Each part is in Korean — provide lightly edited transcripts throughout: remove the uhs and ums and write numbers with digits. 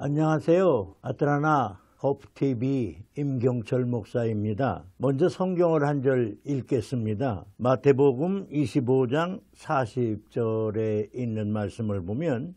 안녕하세요. 아트라나 호프TV 임경철 목사입니다. 먼저 성경을 한 절 읽겠습니다. 마태복음 25장 40절에 있는 말씀을 보면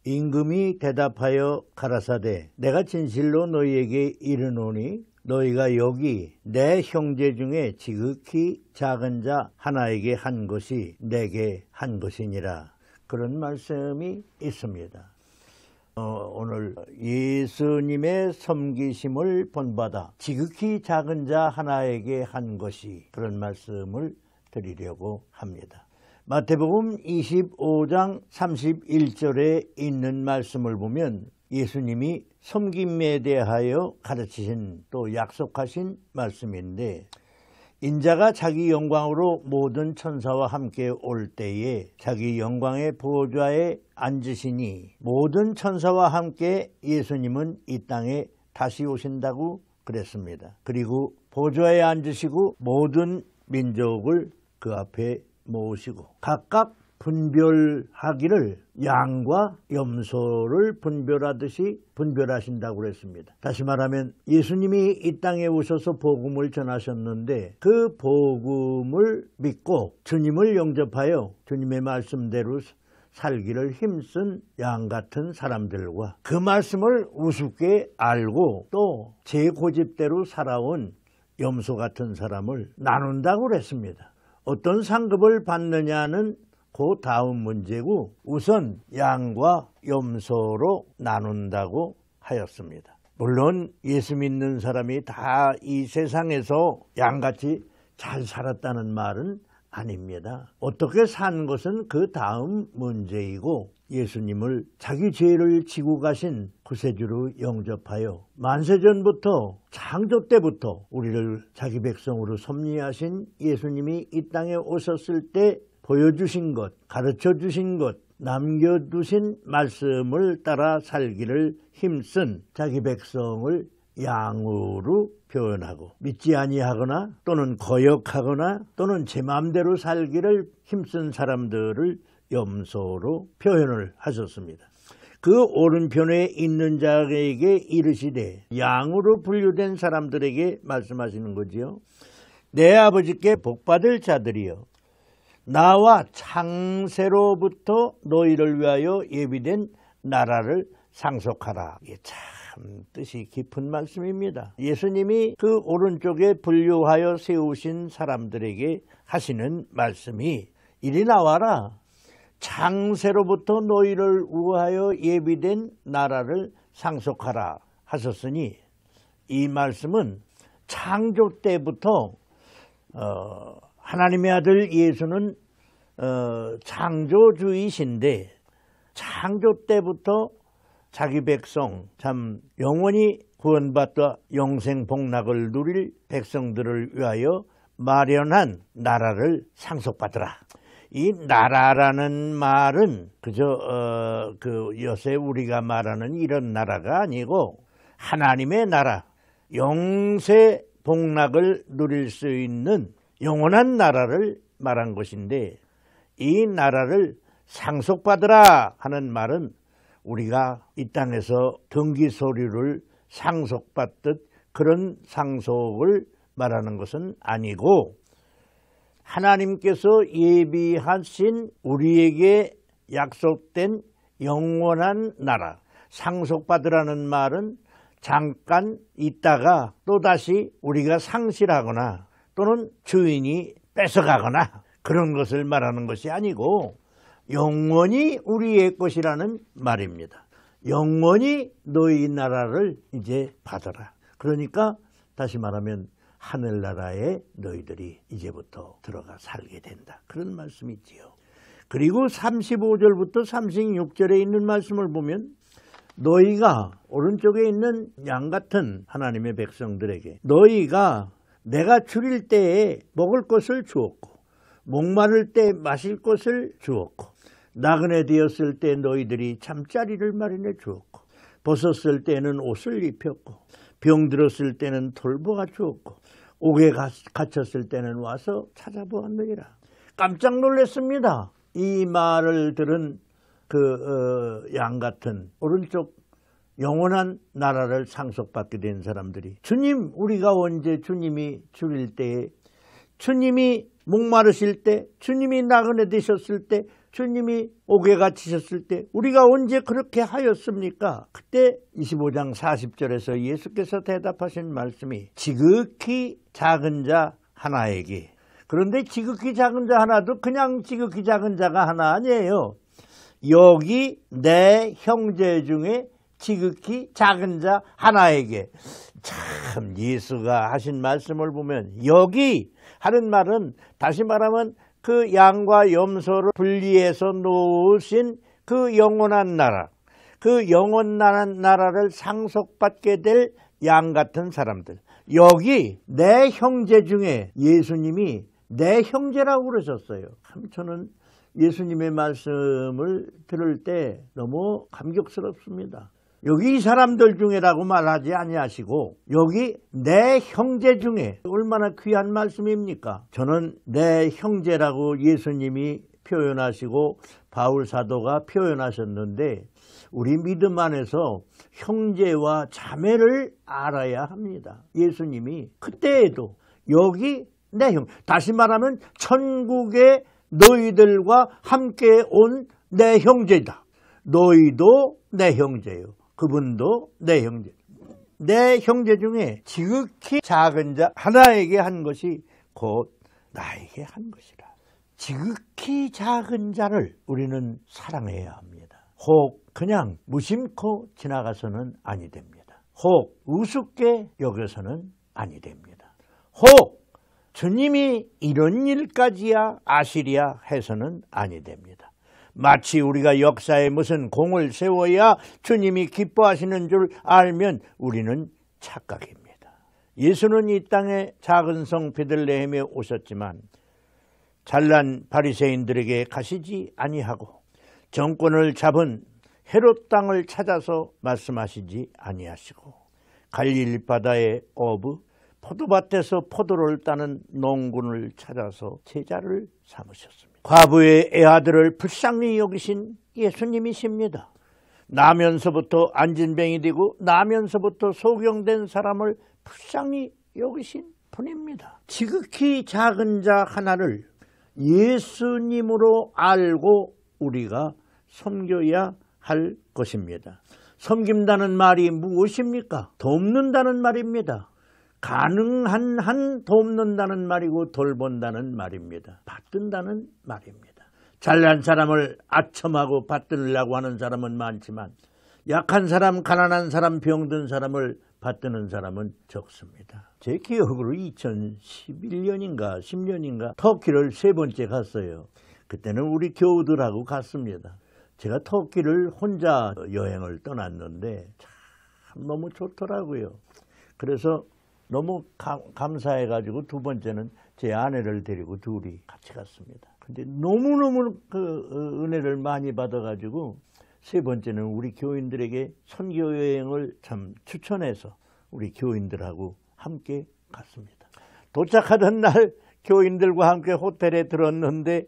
임금이 대답하여 가라사대 내가 진실로 너희에게 이르노니 너희가 여기 내 형제 중에 지극히 작은 자 하나에게 한 것이 내게 한 것이니라. 그런 말씀이 있습니다. 오늘 예수님의 섬기심을 본받아 지극히 작은 자 하나에게 한 것이, 그런 말씀을 드리려고 합니다. 마태복음 25장 31절에 있는 말씀을 보면 예수님이 섬김에 대하여 가르치신 또 약속하신 말씀인데, 인자가 자기 영광으로 모든 천사와 함께 올 때에 자기 영광의 보좌에 앉으시니 모든 천사와 함께 예수님은 이 땅에 다시 오신다고 그랬습니다. 그리고 보좌에 앉으시고 모든 민족을 그 앞에 모으시고 각각 분별하기를 양과 염소를 분별하듯이 분별하신다고 그랬습니다. 다시 말하면 예수님이 이 땅에 오셔서 복음을 전하셨는데 그 복음을 믿고 주님을 영접하여 주님의 말씀대로 살기를 힘쓴 양 같은 사람들과 그 말씀을 우습게 알고 또 제 고집대로 살아온 염소 같은 사람을 나눈다고 그랬습니다. 어떤 상급을 받느냐는 그 다음 문제고 우선 양과 염소로 나눈다고 하였습니다. 물론 예수 믿는 사람이 다 이 세상에서 양같이 잘 살았다는 말은 아닙니다. 어떻게 산 것은 그 다음 문제이고 예수님을 자기 죄를 지고 가신 구세주로 영접하여 만세전부터 창조 때부터 우리를 자기 백성으로 섭리하신 예수님이 이 땅에 오셨을 때 보여주신 것, 가르쳐주신 것, 남겨두신 말씀을 따라 살기를 힘쓴 자기 백성을 양으로 표현하고 믿지 아니하거나 또는 거역하거나 또는 제 마음대로 살기를 힘쓴 사람들을 염소로 표현을 하셨습니다. 그 오른편에 있는 자에게 이르시되 양으로 분류된 사람들에게 말씀하시는 거지요. 내 아버지께 복받을 자들이여 나와 창세로부터 너희를 위하여 예비된 나라를 상속하라. 이게 참 뜻이 깊은 말씀입니다. 예수님이 그 오른쪽에 분류하여 세우신 사람들에게 하시는 말씀이 이리 나와라. 창세로부터 너희를 위하여 예비된 나라를 상속하라 하셨으니 이 말씀은 창조 때부터 하나님의 아들 예수는 창조주이신데 창조 때부터 자기 백성 참 영원히 구원받아 영생 복락을 누릴 백성들을 위하여 마련한 나라를 상속받으라. 이 나라라는 말은 그저 요새 우리가 말하는 이런 나라가 아니고 하나님의 나라, 영세 복락을 누릴 수 있는 영원한 나라를 말한 것인데 이 나라를 상속받으라 하는 말은 우리가 이 땅에서 등기소리를 상속받듯 그런 상속을 말하는 것은 아니고 하나님께서 예비하신 우리에게 약속된 영원한 나라, 상속받으라는 말은 잠깐 있다가 또다시 우리가 상실하거나 또는 주인이 뺏어가거나 그런 것을 말하는 것이 아니고 영원히 우리의 것이라는 말입니다. 영원히 너희 나라를 이제 받아라. 그러니까 다시 말하면 하늘나라에 너희들이 이제부터 들어가 살게 된다. 그런 말씀이지요. 그리고 35절부터 36절에 있는 말씀을 보면 너희가 오른쪽에 있는 양 같은 하나님의 백성들에게 너희가 내가 줄일 때에 먹을 것을 주었고 목마를 때 마실 것을 주었고 나그네 되었을 때 너희들이 잠자리를 마련해 주었고 벗었을 때는 옷을 입혔고 병들었을 때는 돌보아 주었고 옥에 갇혔을 때는 와서 찾아보았느니라. 깜짝 놀랐습니다. 이 말을 들은 그 양 같은 오른쪽 영원한 나라를 상속받게 된 사람들이, 주님, 우리가 언제 주님이 죽일 때에, 주님이 목마르실 때, 주님이 나그네 되셨을 때, 주님이 옥에 갇히셨을 때 우리가 언제 그렇게 하였습니까? 그때 25장 40절에서 예수께서 대답하신 말씀이 지극히 작은 자 하나에게, 그런데 지극히 작은 자 하나도 그냥 지극히 작은 자가 하나 아니에요. 여기 내 형제 중에 지극히 작은 자 하나에게. 참, 예수가 하신 말씀을 보면 여기 하는 말은, 다시 말하면 그 양과 염소를 분리해서 놓으신 그 영원한 나라, 그 영원한 나라를 상속받게 될 양 같은 사람들, 여기 내 형제 중에, 예수님이 내 형제라고 그러셨어요. 참, 저는 예수님의 말씀을 들을 때 너무 감격스럽습니다. 여기 이 사람들 중에라고 말하지 아니하시고 여기 내 형제 중에, 얼마나 귀한 말씀입니까? 저는 내 형제라고 예수님이 표현하시고 바울 사도가 표현하셨는데, 우리 믿음 안에서 형제와 자매를 알아야 합니다. 예수님이 그때에도 여기 내 형, 다시 말하면 천국에 너희들과 함께 온 내 형제다. 너희도 내 형제요. 그분도 내 형제. 내 형제 중에 지극히 작은 자 하나에게 한 것이 곧 나에게 한 것이라. 지극히 작은 자를 우리는 사랑해야 합니다. 혹 그냥 무심코 지나가서는 아니 됩니다. 혹 우습게 여겨서는 아니 됩니다. 혹 주님이 이런 일까지야 아시랴 해서는 아니 됩니다. 마치 우리가 역사에 무슨 공을 세워야 주님이 기뻐하시는 줄 알면 우리는 착각입니다. 예수는 이 땅에 작은 성 베들레헴에 오셨지만 잘난 바리새인들에게 가시지 아니하고 정권을 잡은 헤롯 땅을 찾아서 말씀하시지 아니하시고 갈릴리 바다의 어부, 포도밭에서 포도를 따는 농군을 찾아서 제자를 삼으셨습니다. 과부의 애아들을 불쌍히 여기신 예수님이십니다. 나면서부터 안진뱅이 되고 나면서부터 소경된 사람을 불쌍히 여기신 분입니다. 지극히 작은 자 하나를 예수님으로 알고 우리가 섬겨야 할 것입니다. 섬긴다는 말이 무엇입니까? 돕는다는 말입니다. 가능한 한 돕는다는 말이고 돌본다는 말입니다. 받든다는 말입니다. 잘난 사람을 아첨하고 받들려고 하는 사람은 많지만 약한 사람, 가난한 사람, 병든 사람을 받드는 사람은 적습니다. 제 기억으로 2011년인가 10년인가 터키를 3번째 갔어요. 그때는 우리 교우들하고 갔습니다. 제가 터키를 혼자 여행을 떠났는데 참 너무 좋더라고요. 그래서 너무 감사해가지고 2번째는 제 아내를 데리고 둘이 같이 갔습니다. 근데 너무너무 그 은혜를 많이 받아가지고 3번째는 우리 교인들에게 선교 여행을 참 추천해서 우리 교인들하고 함께 갔습니다. 도착하던 날 교인들과 함께 호텔에 들었는데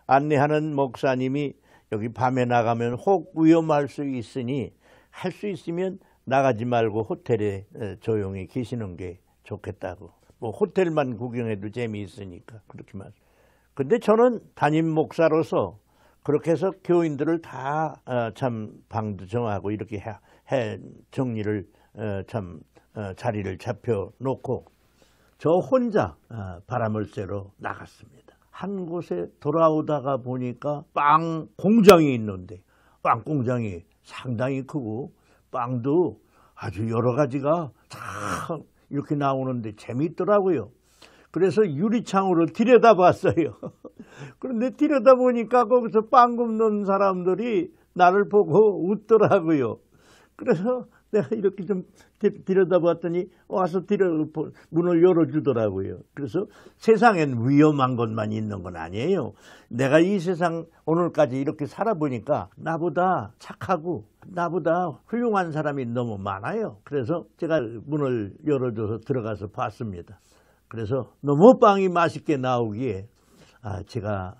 안내하는 목사님이 여기 밤에 나가면 혹 위험할 수 있으니 할 수 있으면 나가지 말고 호텔에 조용히 계시는 게 좋겠다고. 뭐 호텔만 구경해도 재미있으니까 그렇게 말. 근데 저는 담임 목사로서 그렇게 해서 교인들을 다 참 방도 정하고 이렇게 해 정리를 자리를 잡혀 놓고 저 혼자 바람을 쐬러 나갔습니다. 한 곳에 돌아오다가 보니까 빵 공장이 있는데 빵 공장이 상당히 크고 빵도 아주 여러 가지가 참 이렇게 나오는데 재미있더라고요. 그래서 유리창으로 들여다봤어요. 그런데 들여다보니까 거기서 빵 굽는 사람들이 나를 보고 웃더라고요. 그래서 내가 이렇게 좀 들여다봤더니 와서 문을 열어주더라고요. 그래서 세상엔 위험한 것만 있는 건 아니에요. 내가 이 세상 오늘까지 이렇게 살아보니까 나보다 착하고 나보다 훌륭한 사람이 너무 많아요. 그래서 제가 문을 열어줘서 들어가서 봤습니다. 그래서 너무 빵이 맛있게 나오기에 제가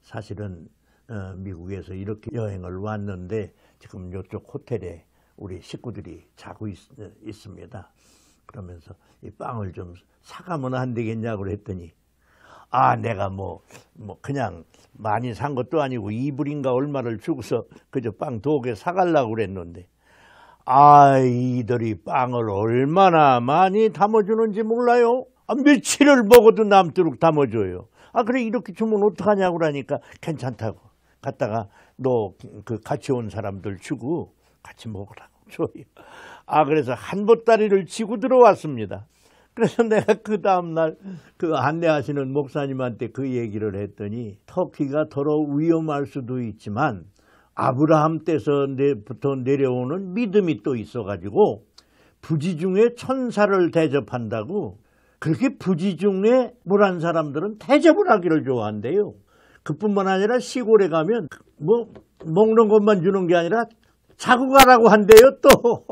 사실은 미국에서 이렇게 여행을 왔는데 지금 이쪽 호텔에 우리 식구들이 자고 있습니다. 그러면서 이 빵을 좀 사가면 안 되겠냐고 그랬더니 내가 그냥 많이 산 것도 아니고 2불인가 얼마를 주고서 그저 빵 2개 사가려고 그랬는데 이들이 빵을 얼마나 많이 담아주는지 몰라요. 며칠을 먹어도 남도록 담아줘요. 그래 이렇게 주면 어떡하냐고 그러니까 괜찮다고 갔다가 너 그 같이 온 사람들 주고 같이 먹으라고 줘요. 그래서 한 보따리를 지고 들어왔습니다. 그래서 내가 그 다음날 그 안내하시는 목사님한테 그 얘기를 했더니 터키가 더러 위험할 수도 있지만 아브라함 때부터 내려오는 믿음이 또 있어가지고 부지중에 천사를 대접한다고 그렇게 부지중에 뭘 한 사람들은 대접을 하기를 좋아한대요. 그뿐만 아니라 시골에 가면 먹는 것만 주는 게 아니라 자고 가라고 한대요 또.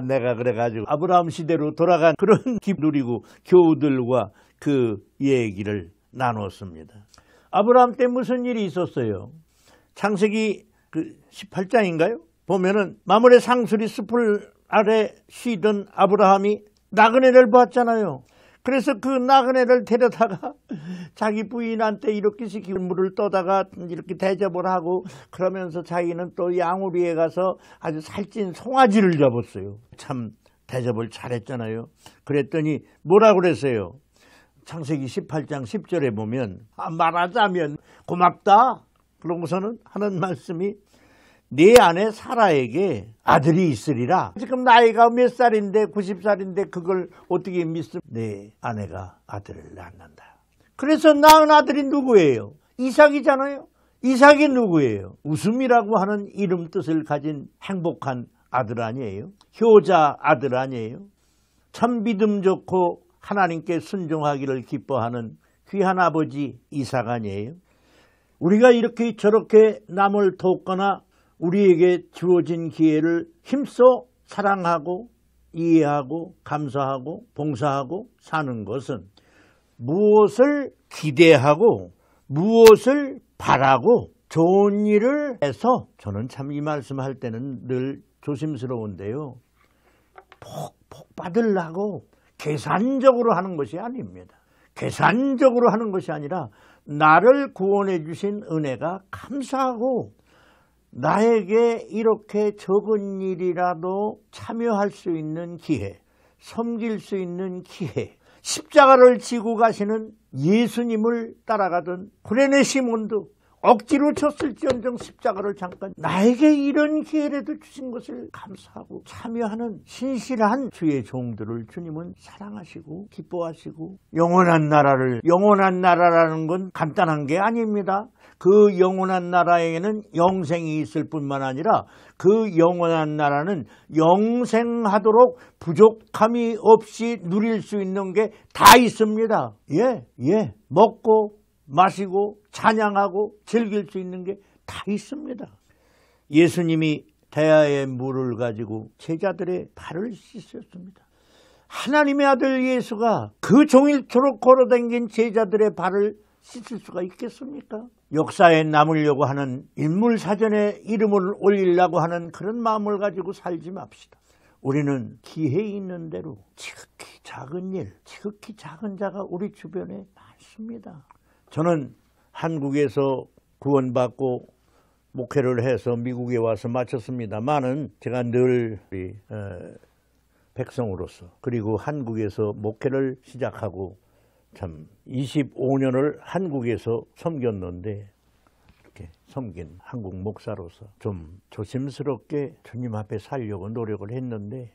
내가 그래가지고 아브라함 시대로 돌아간 그런 기분 누리고 교우들과 그 얘기를 나눴습니다. 아브라함 때 무슨 일이 있었어요? 창세기 18장인가요? 보면은 마므레 상수리 숲을 아래 쉬던 아브라함이 나그네를 봤잖아요. 그래서 그 나그네를 데려다가 자기 부인한테 이렇게 시키고 물을 떠다가 이렇게 대접을 하고 그러면서 자기는 또 양우리에 가서 아주 살찐 송아지를 잡았어요. 참 대접을 잘했잖아요. 그랬더니 뭐라고 그랬어요? 창세기 18장 10절에 보면 말하자면 고맙다. 그러고서는 하는 말씀이 네 아내 사라에게 아들이 있으리라. 지금 나이가 몇 살인데 90살인데 그걸 어떻게 믿습니까? 네 아내가 아들을 낳는다. 그래서 낳은 아들이 누구예요? 이삭이잖아요. 이삭이 누구예요? 웃음이라고 하는 이름 뜻을 가진 행복한 아들 아니에요? 효자 아들 아니에요? 참 믿음 좋고 하나님께 순종하기를 기뻐하는 귀한 아버지 이삭 아니에요? 우리가 이렇게 저렇게 남을 돕거나 우리에게 주어진 기회를 힘써 사랑하고 이해하고 감사하고 봉사하고 사는 것은 무엇을 기대하고 무엇을 바라고 좋은 일을 해서 저는 참 이 말씀할 때는 늘 조심스러운데요. 복 받으려고 계산적으로 하는 것이 아닙니다. 계산적으로 하는 것이 아니라 나를 구원해 주신 은혜가 감사하고 나에게 이렇게 적은 일이라도 참여할 수 있는 기회, 섬길 수 있는 기회, 십자가를 지고 가시는 예수님을 따라가던 구레네 시몬도 억지로 쳤을지언정 십자가를 잠깐 나에게 이런 기회라도 주신 것을 감사하고 참여하는 신실한 주의 종들을 주님은 사랑하시고 기뻐하시고 영원한 나라라는 건 간단한 게 아닙니다. 그 영원한 나라에는 영생이 있을 뿐만 아니라 그 영원한 나라는 영생하도록 부족함이 없이 누릴 수 있는 게 다 있습니다. 먹고 마시고 찬양하고 즐길 수 있는 게 다 있습니다. 예수님이 대야의 물을 가지고 제자들의 발을 씻었습니다. 하나님의 아들 예수가 그 종일토록 걸어다닌 제자들의 발을 씻을 수가 있겠습니까? 역사에 남으려고 하는 인물사전에 이름을 올리려고 하는 그런 마음을 가지고 살지 맙시다. 우리는 기회 있는 대로 지극히 작은 일, 지극히 작은 자가 우리 주변에 많습니다. 저는 한국에서 구원받고 목회를 해서 미국에 와서 마쳤습니다만은 제가 늘 백성으로서 그리고 한국에서 목회를 시작하고 참 25년을 한국에서 섬겼는데 이렇게 섬긴 한국 목사로서 좀 조심스럽게 주님 앞에 살려고 노력을 했는데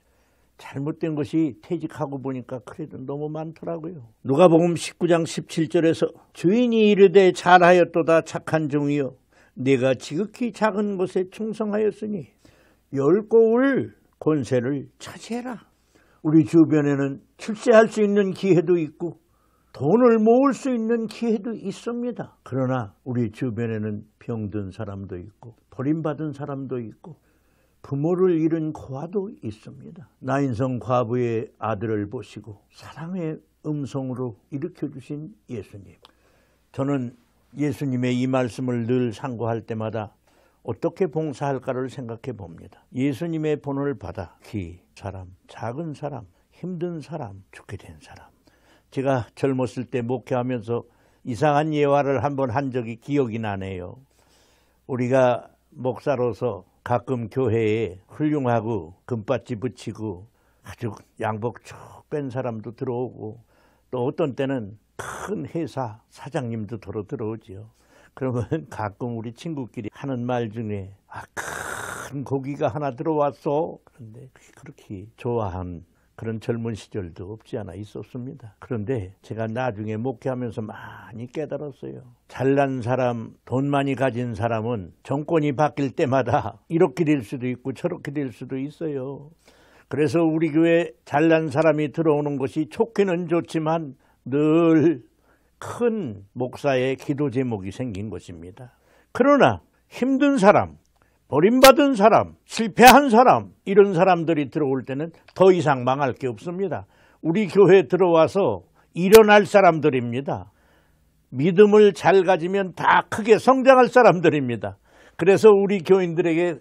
잘못된 것이 퇴직하고 보니까 그래도 너무 많더라고요. 누가복음 19장 17절에서 주인이 이르되 잘하였도다 착한 종이여 네가 지극히 작은 것에 충성하였으니 열고울 권세를 차지해라. 우리 주변에는 출세할 수 있는 기회도 있고 돈을 모을 수 있는 기회도 있습니다. 그러나 우리 주변에는 병든 사람도 있고 버림받은 사람도 있고 부모를 잃은 고아도 있습니다. 나인성 과부의 아들을 보시고 사랑의 음성으로 일으켜주신 예수님. 저는 예수님의 이 말씀을 늘 상고할 때마다 어떻게 봉사할까를 생각해 봅니다. 예수님의 본을 받아 사람, 작은 사람, 힘든 사람, 죽게 된 사람. 제가 젊었을 때 목회하면서 이상한 예화를 한번 한 적이 기억이 나네요. 우리가 목사로서 가끔 교회에 훌륭하고 금바지 붙이고 아주 양복 쭉 뺀 사람도 들어오고 또 어떤 때는 큰 회사 사장님도 들어오지요. 그러면 가끔 우리 친구끼리 하는 말 중에 큰 고기가 하나 들어왔어. 그런데 그렇게 좋아한 그런 젊은 시절도 없지 않아 있었습니다. 그런데 제가 나중에 목회하면서 많이 깨달았어요. 잘난 사람, 돈 많이 가진 사람은 정권이 바뀔 때마다 이렇게 될 수도 있고 저렇게 될 수도 있어요. 그래서 우리 교회 잘난 사람이 들어오는 것이 좋기는 좋지만 늘 큰 목사의 기도 제목이 생긴 것입니다. 그러나 힘든 사람, 버림받은 사람, 실패한 사람, 이런 사람들이 들어올 때는 더 이상 망할 게 없습니다. 우리 교회에 들어와서 일어날 사람들입니다. 믿음을 잘 가지면 다 크게 성장할 사람들입니다. 그래서 우리 교인들에게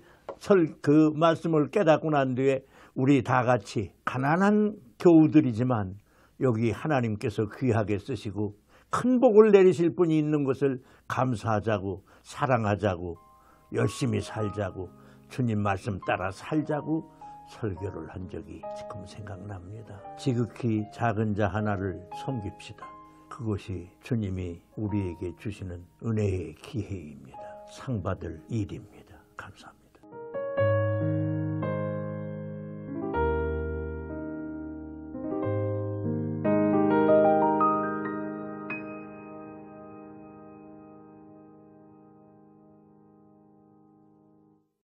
그 말씀을 깨닫고 난 뒤에 우리 다 같이 가난한 교우들이지만 여기 하나님께서 귀하게 쓰시고 큰 복을 내리실 분이 있는 것을 감사하자고, 사랑하자고, 열심히 살자고, 주님 말씀 따라 살자고 설교를 한 적이 지금 생각납니다. 지극히 작은 자 하나를 섬깁시다. 그것이 주님이 우리에게 주시는 은혜의 기회입니다. 상 받을 일입니다. 감사합니다.